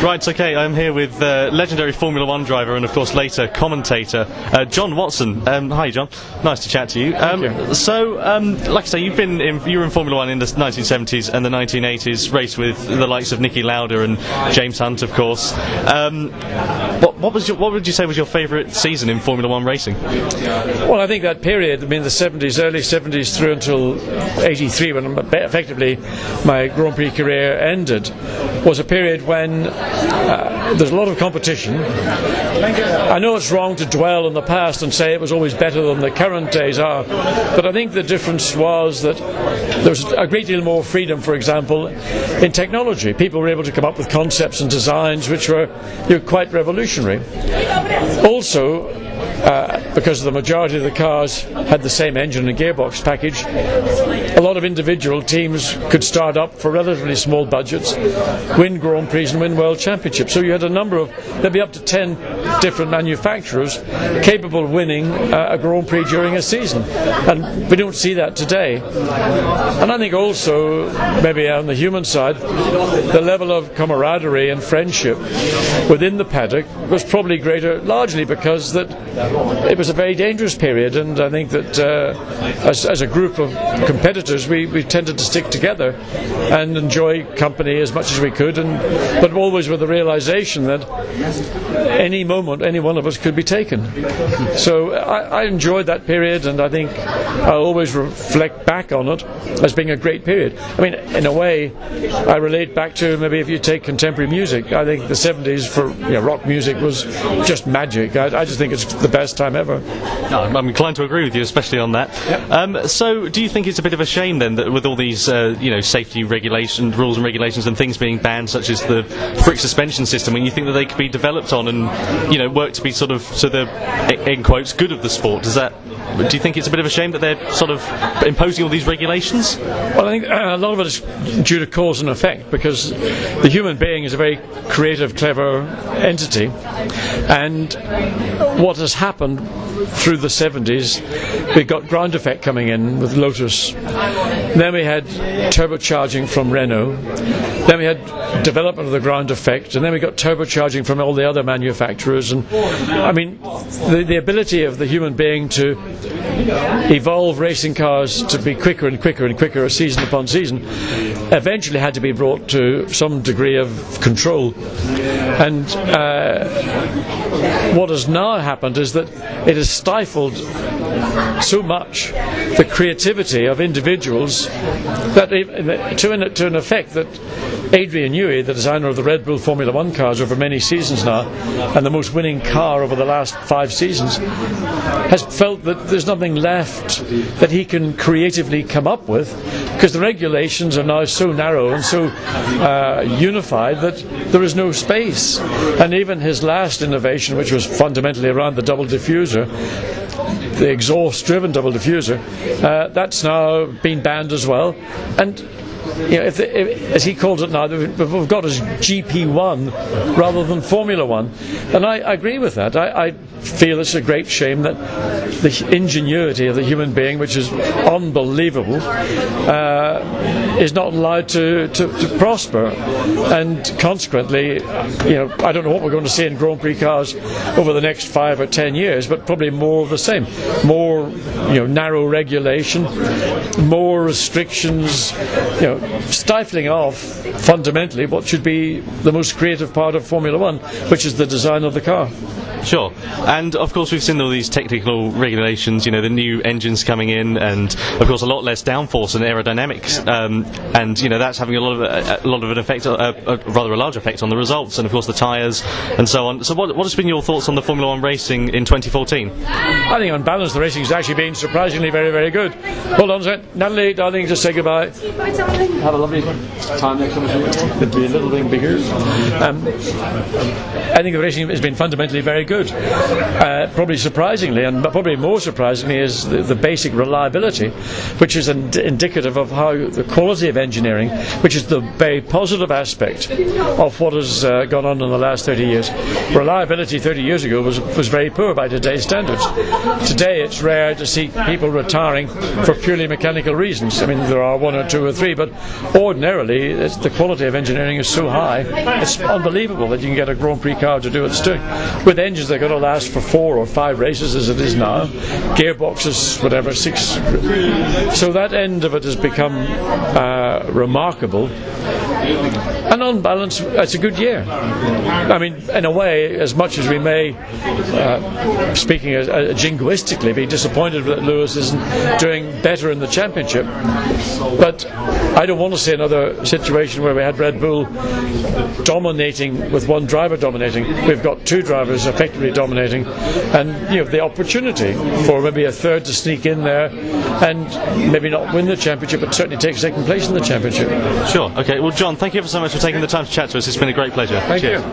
Right, okay, I'm here with legendary Formula One driver and, of course, later commentator, John Watson. Hi, John. Nice to chat to you. So, like I say, you were in Formula One in the 1970s and the 1980s, raced with the likes of Niki Lauda and James Hunt, of course. What would you say was your favourite season in Formula One racing? Well, I think that period, the 70s, early 70s through until 83, when effectively my Grand Prix career ended, was a period when there's a lot of competition. I know it's wrong to dwell on the past and say it was always better than the current days are, but I think the difference was that there was a great deal more freedom, for example, in technology. People were able to come up with concepts and designs which were quite revolutionary. Also, because the majority of the cars had the same engine and gearbox package, a lot of individual teams could start up for relatively small budgets, win Grand Prix and win World Championships. So you had there'd be up to 10 different manufacturers capable of winning a Grand Prix during a season. And we don't see that today. And I think also, maybe on the human side, the level of camaraderie and friendship within the paddock was probably greater, largely because that it was a very dangerous period, and I think that as a group of competitors we tended to stick together and enjoy company as much as we could, but always with the realization that any moment any one of us could be taken. So I enjoyed that period, and I think I'll always reflect back on it as being a great period. I mean, in a way, I relate back to, maybe if you take contemporary music, I think the 70s for rock music was just magic. I just think it's the best time ever. No, I'm inclined to agree with you, especially on that. Yep. So do you think it's a bit of a shame then that with all these safety regulations, rules and regulations and things being banned, such as the friction suspension system, when you think that they could be developed on and work to be sort of to the, in quotes, good of the sport? Do you think it's a bit of a shame that they're sort of imposing all these regulations? Well, I think a lot of it is due to cause and effect, because the human being is a very creative, clever entity, and what has happened through the 70s, we got ground effect coming in with Lotus, then we had turbocharging from Renault, then we had development of the ground effect, and then we got turbocharging from all the other manufacturers. And I mean, the ability of the human being to evolve racing cars to be quicker and quicker and quicker season upon season eventually had to be brought to some degree of control. And what has now happened is that it has stifled so much the creativity of individuals that to an effect that Adrian Newey, the designer of the Red Bull Formula One cars over many seasons now, and the most winning car over the last 5 seasons, has felt that there's nothing left that he can creatively come up with, because the regulations are now so narrow and so unified that there is no space. And even his last innovation, which was fundamentally around the double diffuser, the exhaust-driven double diffuser, that's now been banned as well. And if as he calls it now, we've got as GP1 rather than Formula One, and I agree with that. I feel it's a great shame that the ingenuity of the human being, which is unbelievable, is not allowed to prosper, and consequently, I don't know what we're going to see in Grand Prix cars over the next 5 or 10 years, but probably more of the same, more narrow regulation, more restrictions, stifling off fundamentally what should be the most creative part of Formula One, which is the design of the car. Sure. And of course we've seen all these technical regulations, the new engines coming in, and of course a lot less downforce and aerodynamics, and that's having a lot of an effect, rather a large effect on the results, and of course the tyres and so on. So what has been your thoughts on the Formula One racing in 2014? I think on balance the racing has actually been surprisingly very, very good. Hold on a second. Natalie, darling, just say goodbye. Bye, darling. Have a lovely time next time. It'll be a little bit bigger. I think the racing has been fundamentally very good. Probably surprisingly, and probably more surprisingly, is the basic reliability, which is indicative of how the quality of engineering, which is the very positive aspect of what has gone on in the last 30 years. Reliability 30 years ago was very poor by today's standards. Today it's rare to see people retiring for purely mechanical reasons. I mean, there are 1 or 2 or 3, but but ordinarily the quality of engineering is so high, it's unbelievable that you can get a Grand Prix car to do what it's doing. With engines that are going to last for 4 or 5 races as it is now, gearboxes, whatever, 6. So that end of it has become remarkable. And on balance, it's a good year. I mean, in a way, as much as we may, speaking jingoistically, be disappointed that Lewis isn't doing better in the championship, but I don't want to see another situation where we had Red Bull dominating with one driver dominating. We've got 2 drivers effectively dominating, and the opportunity for maybe a third to sneak in there and maybe not win the championship, but certainly take second place in the championship. Sure. Okay. Well, John, thank you ever so much for taking the time to chat to us. It's been a great pleasure. Thank you. Thank you.